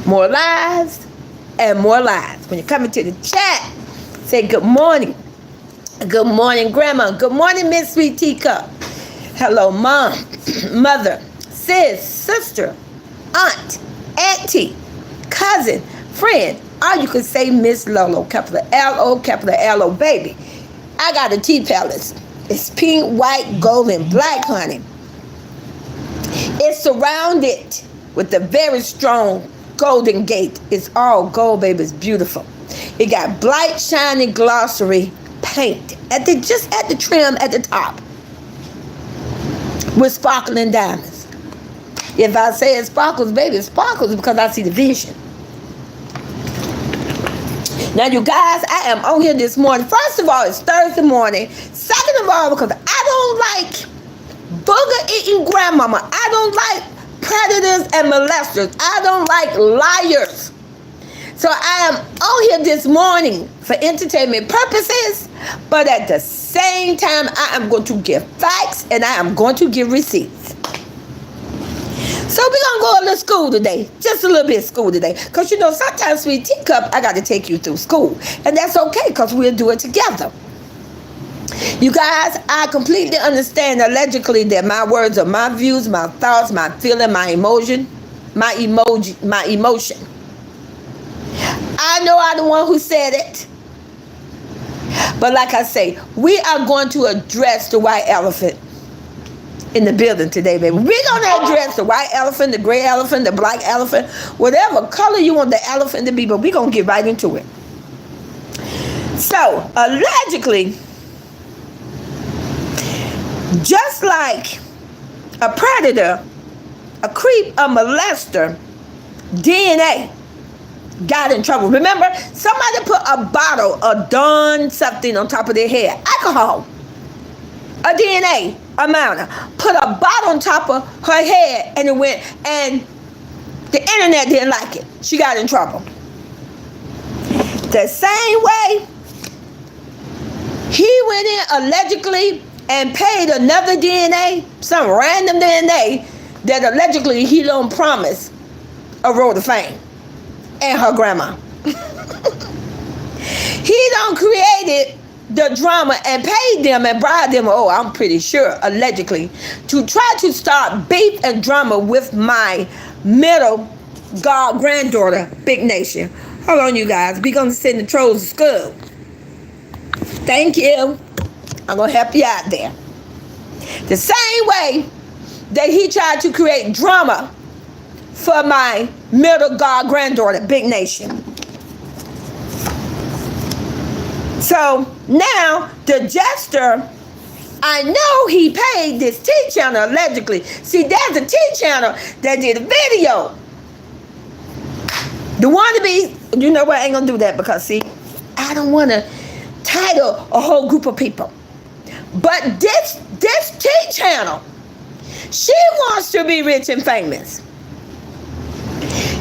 More lies and more lies. When you come into the chat, say good morning. Good morning, Grandma. Good morning, Miss Sweet Teacup. Hello, Mom, Mother, Sis, Sister, Aunt, Auntie, Cousin, Friend. Or you could say Miss Lolo, capital L-O, capital L-O, baby. I got a tea palace. It's pink, white, gold, and black, honey. It's surrounded with a very strong golden gate. It's all gold, baby. It's beautiful. It got bright, shiny, glossy paint just at the trim at the top with sparkling diamonds. If I say it sparkles, baby, it sparkles because I see the vision. Now, you guys, I am on here this morning. First of all, it's Thursday morning. Second of all, because I don't like booger-eating grandmama. I don't like predators and molesters. I don't like liars. So I am on here this morning for entertainment purposes, but at the same time, I am going to give facts and I am going to give receipts. So we're going to go a little school today. Just a little bit of school today. Because, you know, sometimes, Sweet Teacup, I got to take you through school. And that's okay because we'll do it together. You guys, I completely understand allegedly that my words are my views, my thoughts, my feeling, my emotion. I know I'm the one who said it. But like I say, we are going to address the white elephant in the building today, baby. We're going to address the white elephant, the gray elephant, the black elephant, whatever color you want the elephant to be, but we're going to get right into it. So, allegedly, just like a predator, a creep, a molester, DNA got in trouble. Remember, somebody put a bottle of Dawn something on top of their head. Alcohol. A DNA amount. Put a bottle on top of her head and it went, and the internet didn't like it. She got in trouble. The same way, he went in allegedly and paid another DNA, some random DNA, that allegedly he don't promise a road to fame. And her grandma. He done created the drama and paid them and bribed them, oh, I'm pretty sure, allegedly, to try to start beef and drama with my middle god granddaughter, Big Nation. Hold on, you guys. We're going to send the trolls to school. Thank you. I'm going to help you out there. The same way that he tried to create drama for my middle god granddaughter, Big Nation. So now the jester, I know he paid this T channel allegedly. See, there's a T channel that did a video. The wannabe, you know what? I ain't gonna do that because see, I don't want to title a whole group of people. But this T channel, she wants to be rich and famous.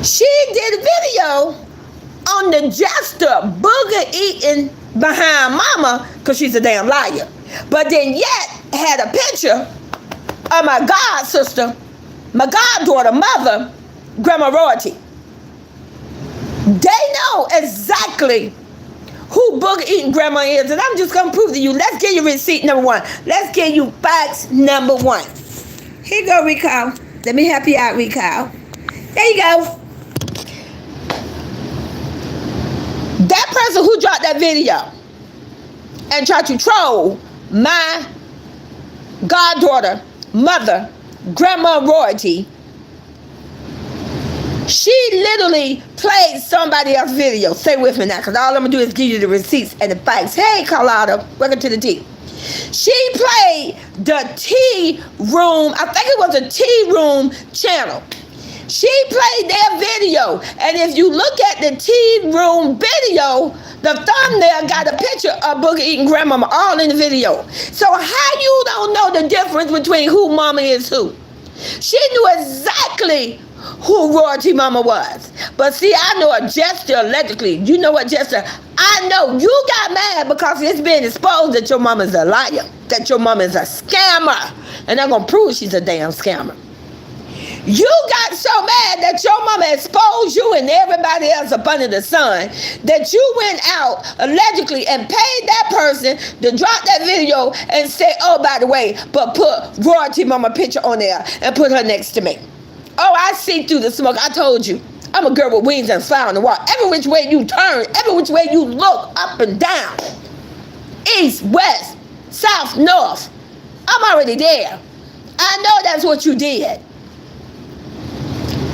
She did a video on the jester booger eating behind mama because she's a damn liar. But then yet had a picture of my god sister, my goddaughter, mother, Grandma Royalty. They know exactly who booger eating grandma is, and I'm just gonna prove to you. Let's get you receipt number one. Let's get you facts number one. Here you go, Rico. Let me help you out, Rico. There you go. That person who dropped that video and tried to troll my goddaughter, mother, Grandma Royalty, she literally played somebody else's video. Stay with me now, because all I'm going to do is give you the receipts and the facts. Hey, Carlotta, welcome to the tea. She played the Tea Room, I think it was a Tea Room channel. She played their video, and if you look at the Tea Room video, the thumbnail got a picture of booger eating grandmama all in the video. So how you don't know the difference between who mama is who? She knew exactly who Royalty Mama was. But see, I know a jester allegedly. You know what, jester? I know you got mad because it's been exposed that your mama's a liar, that your mama is a scammer. And I'm going to prove she's a damn scammer. You got so mad that your mama exposed you and everybody else up under the sun that you went out allegedly and paid that person to drop that video and say, oh, by the way, but put Royalty Mama picture on there and put her next to me. Oh, I see through the smoke. I told you. I'm a girl with wings and fly on the wall. Every which way you turn, every which way you look, up and down, east, west, south, north, I'm already there. I know that's what you did.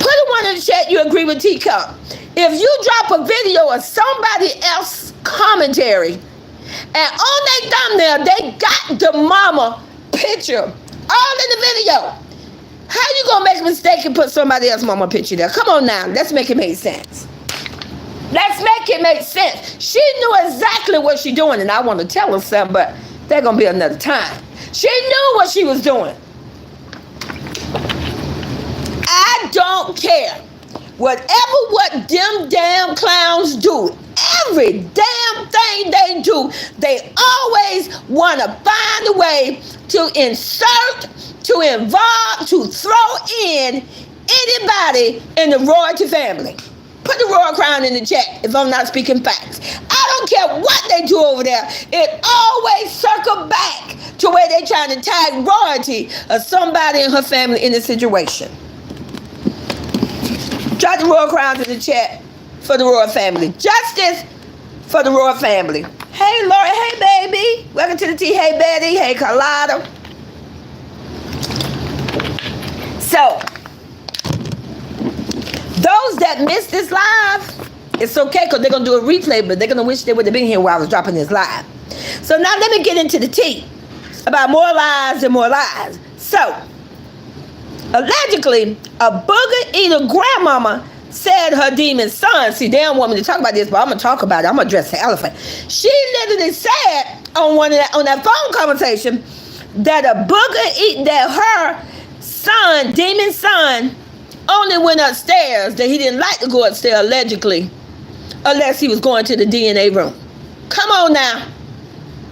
Put a one in the chat you agree with Teacup. If you drop a video of somebody else's commentary and on their thumbnail they got the mama picture all in the video, how you gonna make a mistake and put somebody else's mama picture there? Come on now, let's make it make sense. Let's make it make sense. She knew exactly what she doing, and I want to tell her something, but there's gonna be another time. She knew what she was doing. I don't care. Whatever what them damn clowns do, every damn thing they do, they always want to find a way to insert, to involve, to throw in anybody in the royalty family. Put the royal crown in the chat if I'm not speaking facts. I don't care what they do over there. It always circle back to where they trying to tag royalty or somebody in her family in this situation. Drop the royal crowns in the chat for the royal family. Justice for the royal family. Hey, Lori. Hey, baby. Welcome to the tea. Hey, Betty. Hey, Carlotta. So, those that missed this live, it's okay because they're going to do a replay, but they're going to wish they would have been here while I was dropping this live. So now let me get into the tea about more lies and more lies. So, allegedly, a booger-eater grandmama said her demon son, see, they don't want me to talk about this, but I'm going to talk about it. I'm going to address the elephant. She literally said on that phone conversation that a booger-eater, that her son, demon son, only went upstairs, that he didn't like to go upstairs, allegedly, unless he was going to the DNA room. Come on now.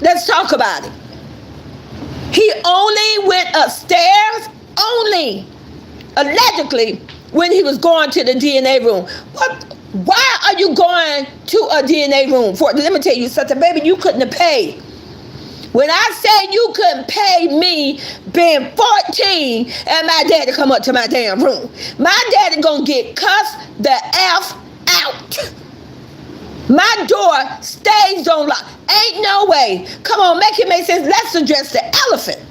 Let's talk about it. He only went upstairs, only, allegedly, when he was going to the DNA room. Why are you going to a DNA room for? Let me tell you something, baby, you couldn't have paid. When I said you couldn't pay me being 14 and my daddy come up to my damn room, my daddy gonna get cussed the F out. My door stays on lock. Ain't no way. Come on, make it make sense. Let's address the elephant.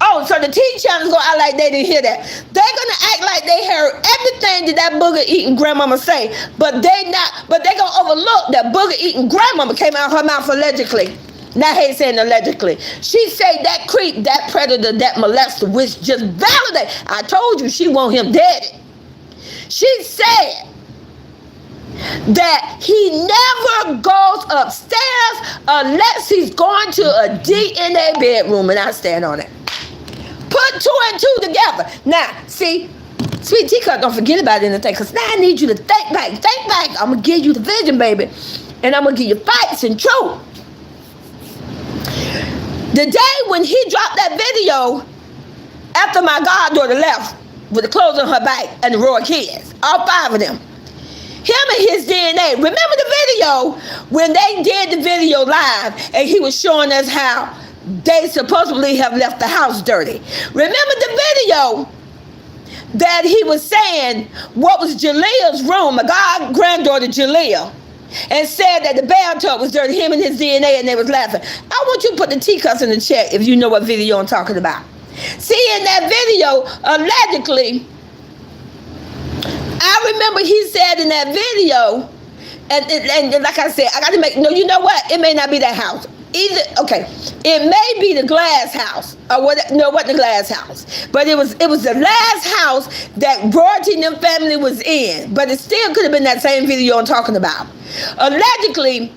Oh, so the T channel's gonna act like they didn't hear that. They're gonna act like they heard everything that booger eating grandmama say, but they gonna overlook that booger eating grandmama came out her mouth allegedly. Now he's saying allegedly. She said that creep, that predator, that molester, which just validate. I told you she want him dead. She said that he never goes upstairs unless he's going to a DNA bedroom, and I stand on it. Put two and two together. Now, see, Sweet Teacup, don't forget about anything, because now I need you to think back. Think back. I'm going to give you the vision, baby, and I'm going to give you facts and truth. The day when he dropped that video after my goddaughter left with the clothes on her back and the royal kids, all 5 of them, him and his DNA. Remember the video when they did the video live and he was showing us how they supposedly have left the house dirty? Remember the video that he was saying what was Jaleel's room, my granddaughter Jaleel, and said that the bathtub was dirty, him and his DNA, and they was laughing. I want you to put the teacups in the chat if you know what video I'm talking about. See, in that video, allegedly, I remember he said in that video, and like I said, I got to make, no, you know what? It may not be that house. Either, okay, it may be the glass house, or what? No, what the glass house, but it was the last house that Royalty and them family was in, but it still could have been that same video I'm talking about. Allegedly,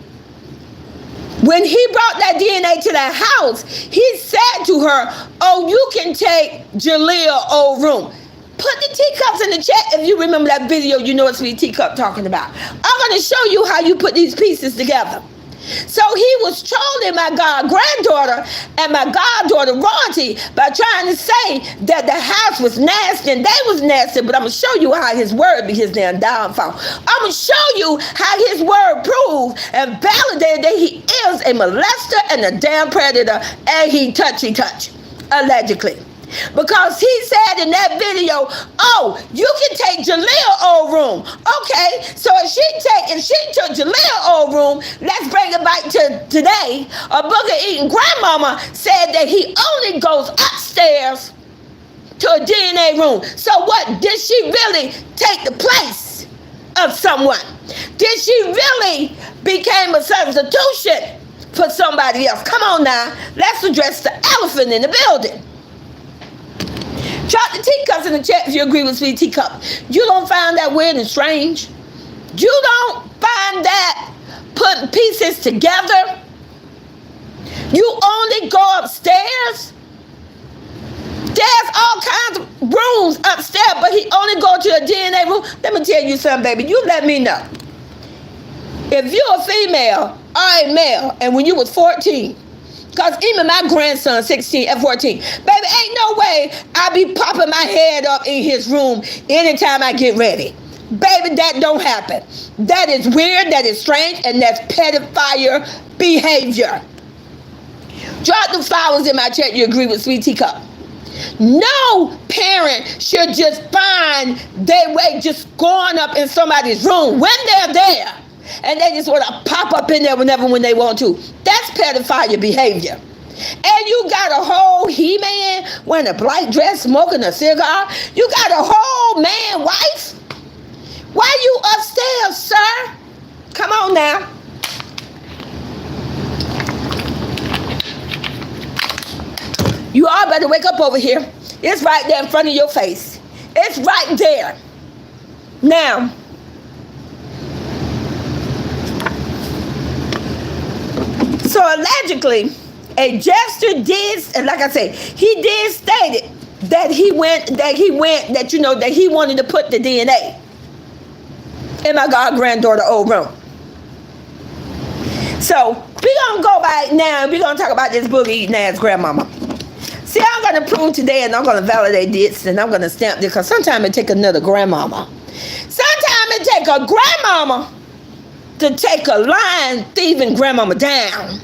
when he brought that DNA to that house, he said to her, oh, you can take Jaleel's old room. Put the teacups in the chat if you remember that video. You know what Sweet Teacup talking about. I'm going to show you how you put these pieces together. So he was trolling my god granddaughter and my goddaughter royalty by trying to say that the house was nasty and they was nasty. But I'm gonna show you how his word be his damn downfall. I'm gonna show you how his word proves and validated that he is a molester and a damn predator, and he touch, allegedly. Because he said in that video, oh, you can take Jaleel old room. Okay, so if she took Jaleel old room, let's bring it back to today. A booger eating grandmama said that he only goes upstairs to a DNA room. So what, did she really take the place of someone? Did she really become a substitution for somebody else? Come on now, let's address the elephant in the building. Drop the teacups in the chat if you agree with Sweet Teacup. You don't find that weird and strange? You don't find that putting pieces together? You only go upstairs? There's all kinds of rooms upstairs, but he only go to a DNA room. Let me tell you something, baby. You let me know. If you're a female or a male, and when you was 14, because even my grandson, 16 at 14, baby, ain't no way I be popping my head up in his room anytime I get ready. Baby, that don't happen. That is weird, that is strange, and that's pedophile behavior. Drop the flowers in my chat you agree with Sweet Teacup. No parent should just find their way just going up in somebody's room when they're there. And they just want to pop up in there whenever when they want to. That's pedophile behavior. And you got a whole he-man wearing a black dress, smoking a cigar. You got a whole man wife. Why you upstairs, sir? Come on now. You all better wake up over here. It's right there in front of your face. It's right there. Now, so allegedly, a jester did, and like I said, he did state it that he wanted to put the DNA in my god granddaughter old room. So we're gonna go back now and we're gonna talk about this boogie eating ass grandmama. See, I'm gonna prove today and I'm gonna validate this and I'm gonna stamp this because sometimes it take another grandmama. Sometimes it take a grandmama to take a lying, thieving grandmama down.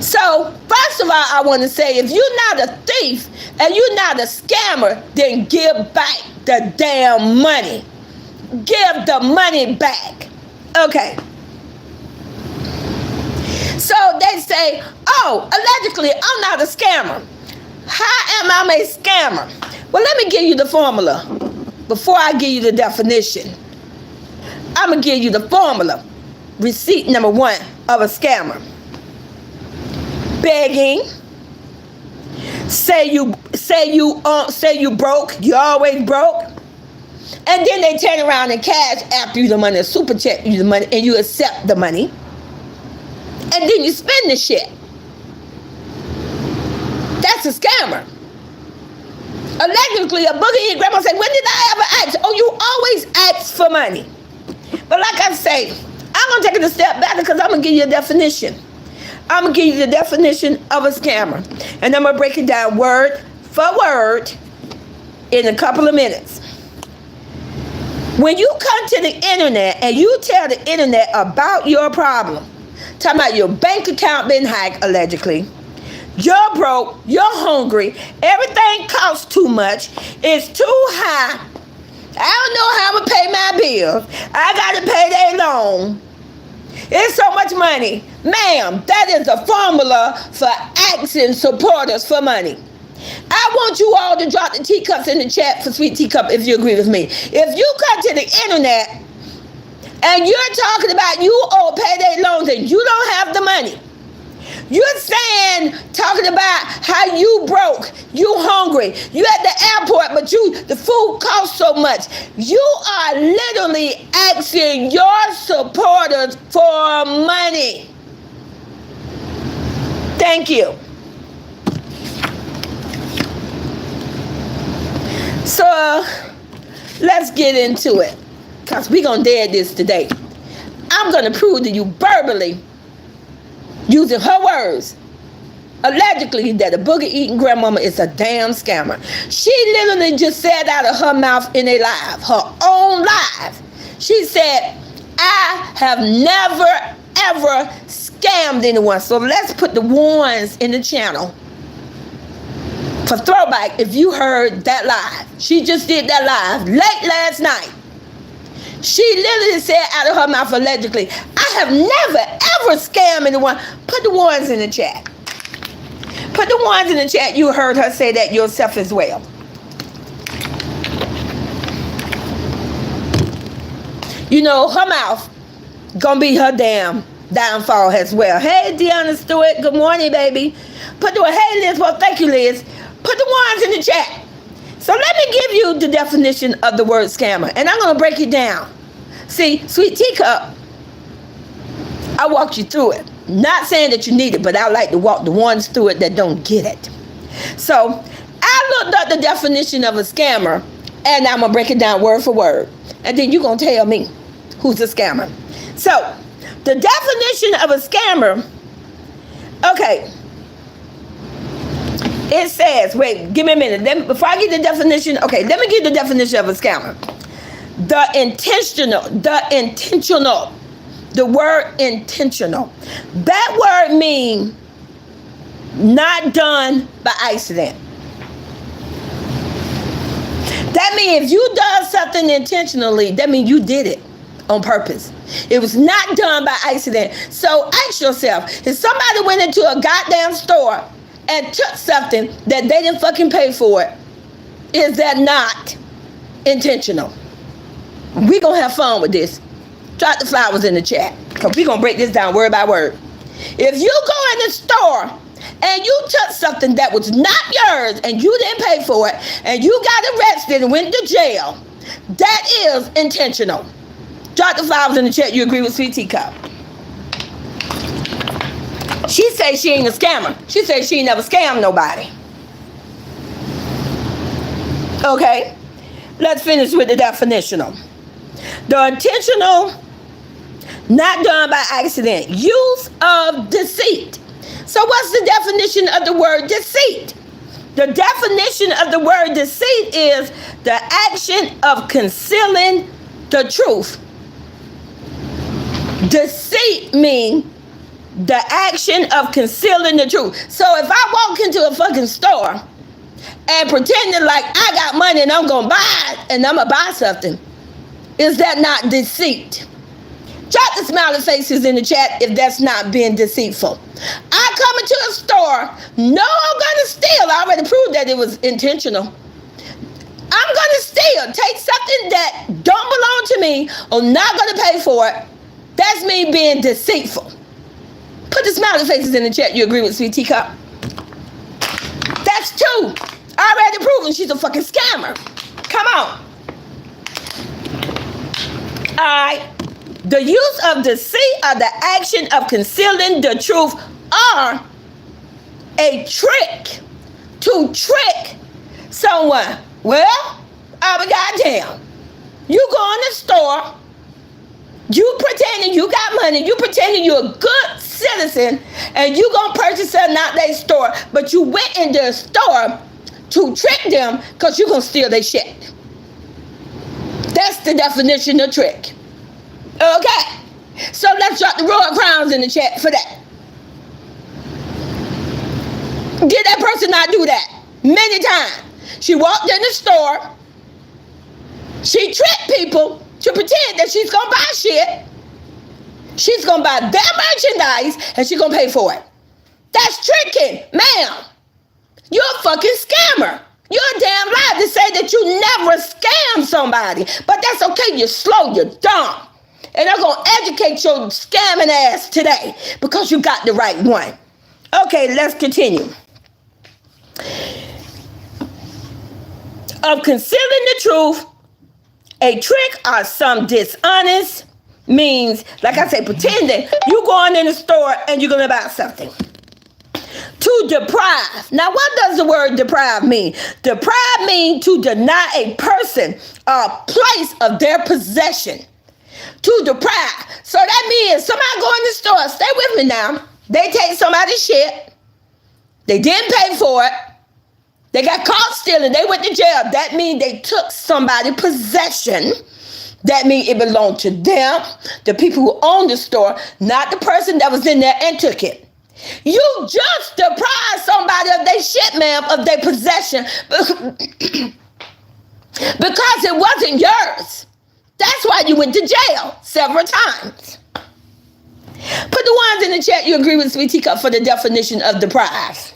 So, first of all, I want to say, if you're not a thief and you're not a scammer, then give back the damn money. Give the money back. Okay. So they say, oh, allegedly, I'm not a scammer. How am I a scammer? Well, let me give you the formula before I give you the definition. I'm going to give you the formula. Receipt number 1 of a scammer. Begging. Say you broke. You always broke. And then they turn around and cash after you the money, or super check you the money, and you accept the money. And then you spend the shit. That's a scammer. Allegedly, a boogie grandma said, when did I ever ask? Oh, you always ask for money. But like I say, I'm going to take it a step back because I'm going to give you a definition. I'm going to give you the definition of a scammer. And I'm going to break it down word for word in a couple of minutes. When you come to the internet and you tell the internet about your problem, talking about your bank account being hacked, allegedly, you're broke, you're hungry, everything costs too much, it's too high, I don't know how I'm going to pay my bills, I got to pay their loan, it's so much money. Ma'am, that is the formula for asking supporters for money. I want you all to drop the teacups in the chat for Sweet Teacup if you agree with me. If you come to the internet and you're talking about you owe payday loans and you don't have the money, you're saying, talking about how you broke, you hungry, you at the airport, but the food costs so much. You are literally asking your supporters for money. Thank you. So let's get into it, because we're going to dead this today. I'm going to prove to you verbally, using her words, allegedly, that a booger-eating grandmama is a damn scammer. She literally just said out of her mouth in a live, her own live, she said, I have never, ever scammed anyone. So let's put the ones in the channel for throwback if you heard that live. She just did that live late last night. She literally said out of her mouth allegedly, I have never, ever scammed anyone. Put the ones in the chat. Put the ones in the chat. You heard her say that yourself as well. You know, her mouth gonna be her damn downfall as well. Hey, Deanna Stewart. Good morning, baby. Put the, hey, Liz. Well, thank you, Liz. Put the ones in the chat. So let me give you the definition of the word scammer. And I'm going to break it down. See, Sweet Teacup, I walked you through it. Not saying that you need it, but I like to walk the ones through it that don't get it. So I looked up the definition of a scammer, and I'm going to break it down word for word. And then you're going to tell me who's a scammer. So the definition of a scammer, okay. It says, wait, give me a minute. Before I get the definition, okay, let me give the definition of a scammer. The word intentional. That word means not done by accident. That means if you done something intentionally, that means you did it on purpose. It was not done by accident. So ask yourself, if somebody went into a goddamn store and took something that they didn't fucking pay for it, is that not intentional? We're going to have fun with this. Drop the flowers in the chat, because we're going to break this down word by word. If you go in the store and you took something that was not yours and you didn't pay for it and you got arrested and went to jail, that is intentional. Drop the flowers in the chat. You agree with Sweet Teacup? She says she ain't a scammer. She says she ain't never scammed nobody. Okay, let's finish with the definitional. The intentional, not done by accident, use of deceit. So what's the definition of the word deceit? The definition of the word deceit is the action of concealing the truth. Deceit means the action of concealing the truth. So if I walk into a fucking store and pretending like I got money and I'm going to buy it and I'm going to buy something, is that not deceit? Drop the smiley faces in the chat if that's not being deceitful. I come into a store, no, I'm going to steal. I already proved that it was intentional. I'm going to steal, take something that don't belong to me or not going to pay for it. That's me being deceitful. Put the smiley faces in the chat. You agree with Sweet Teacup? That's two. Already proven she's a fucking scammer. Come on. All right. The use of deceit or the action of concealing the truth are a trick to trick someone. Well, oh, goddamn. You go in the store, you pretending you got money, you pretending you're a good citizen, and you gonna purchase something out their store, but you went in their store to trick them because you gonna steal their shit. That's the definition of trick. Okay, so let's drop the royal crowns in the chat for that. Did that person not do that? Many times. She walked in the store, she tricked people to pretend that she's gonna buy shit. She's gonna buy their merchandise and she's gonna pay for it. That's tricking, ma'am. You're a fucking scammer. You're a damn lie to say that you never scammed somebody. But that's okay, you're slow, you're dumb. And I'm gonna educate your scamming ass today because you got the right one. Okay, let's continue. Of concealing the truth, a trick or some dishonest means, like I say, pretending you going in the store and you're going to buy something. To deprive. Now, what does the word deprive mean? Deprive means to deny a person a place of their possession. To deprive. So that means somebody go in the store, stay with me now. They take somebody's shit. They didn't pay for it. They got caught stealing. They went to jail. That means they took somebody's possession. That means it belonged to them, the people who owned the store, not the person that was in there and took it. You just deprived somebody of their shit, ma'am, of their possession because it wasn't yours. That's why you went to jail several times. Put the ones in the chat you agree with Sweet Teacup for the definition of deprive.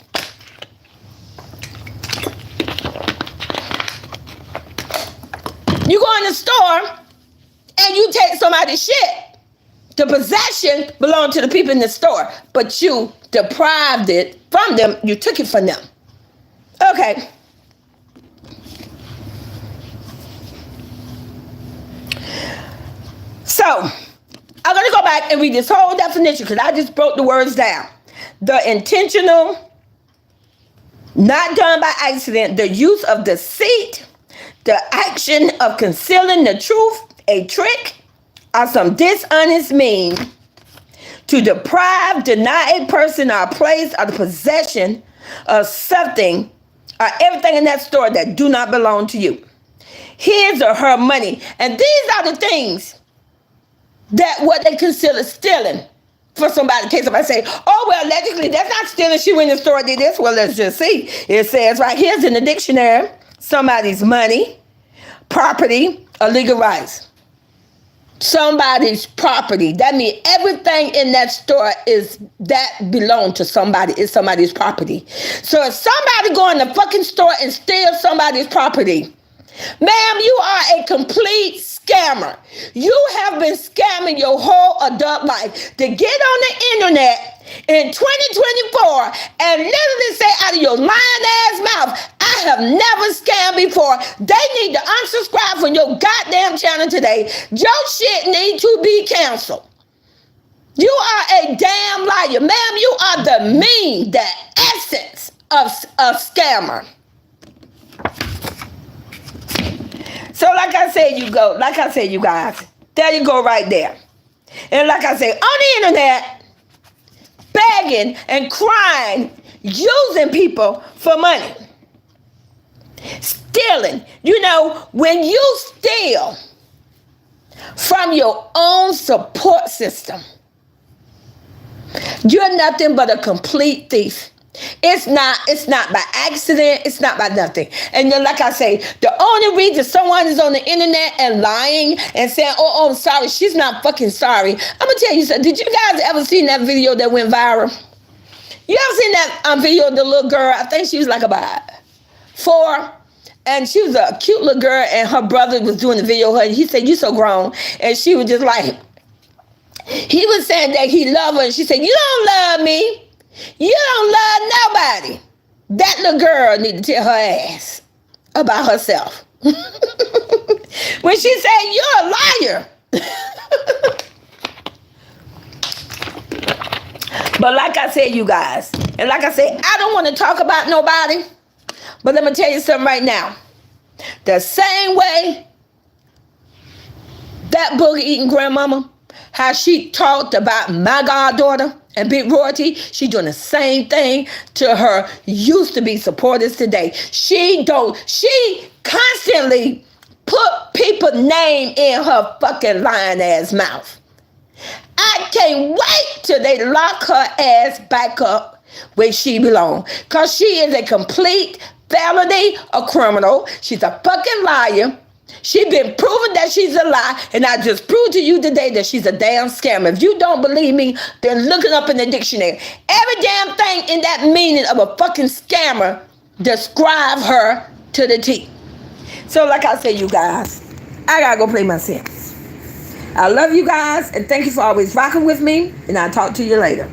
You go in the store and you take somebody's shit. The possession belonged to the people in the store, but you deprived it from them. You took it from them. Okay. So, I'm going to go back and read this whole definition because I just broke the words down. The intentional, not done by accident, the use of deceit, the action of concealing the truth, a trick, or some dishonest means to deprive, deny a person or place or the possession of something or everything in that store that do not belong to you. His or her money. And these are the things that what they consider stealing for somebody. In case somebody say, oh, well, allegedly, that's not stealing. She went in the store and did this. Well, let's just see. It says right here's in the dictionary, somebody's money, property, or legal rights. Somebody's property. That means everything in that store is that belong to somebody. It's somebody's property. So if somebody go in the fucking store and steal somebody's property, ma'am, you are a complete scammer. You have been scamming your whole adult life to get on the internet in 2024 and literally say out of your lying ass mouth, I have never scammed before. They need to unsubscribe from your goddamn channel today. Your shit need to be canceled. You are a damn liar. Ma'am, you are the essence of a scammer. So like I said, you guys, there you go right there. And like I say, on the internet, begging and crying, using people for money. Stealing. You know, when you steal from your own support system, you're nothing but a complete thief. It's not by accident. It's not by nothing. And then, like I say, the only reason someone is on the internet and lying and saying, oh, I'm sorry, she's not fucking sorry. I'm going to tell you something. Did you guys ever seen that video that went viral? You ever seen that video of the little girl? I think she was like about 4. And she was a cute little girl, and her brother was doing the video. And he said, you so grown. And she was just like, he was saying that he loved her. And she said, you don't love me. You don't love nobody. That little girl need to tell her ass about herself. When she said, you're a liar. But like I said, you guys, and like I said, I don't want to talk about nobody, but let me tell you something right now. The same way that boogie-eating grandmama, how she talked about my goddaughter and Big Royalty, she doing the same thing to her used-to-be supporters today. She constantly put people's name in her fucking lying-ass mouth. I can't wait till they lock her ass back up where she belongs. Because she is a complete felony, a criminal. She's a fucking liar. She's been proven that she's a lie, and I just proved to you today that she's a damn scammer. If you don't believe me, then look it up in the dictionary. Every damn thing in that meaning of a fucking scammer describe her to the T. So like I said, you guys, I gotta go play my Sims. I love you guys, and thank you for always rocking with me, and I'll talk to you later.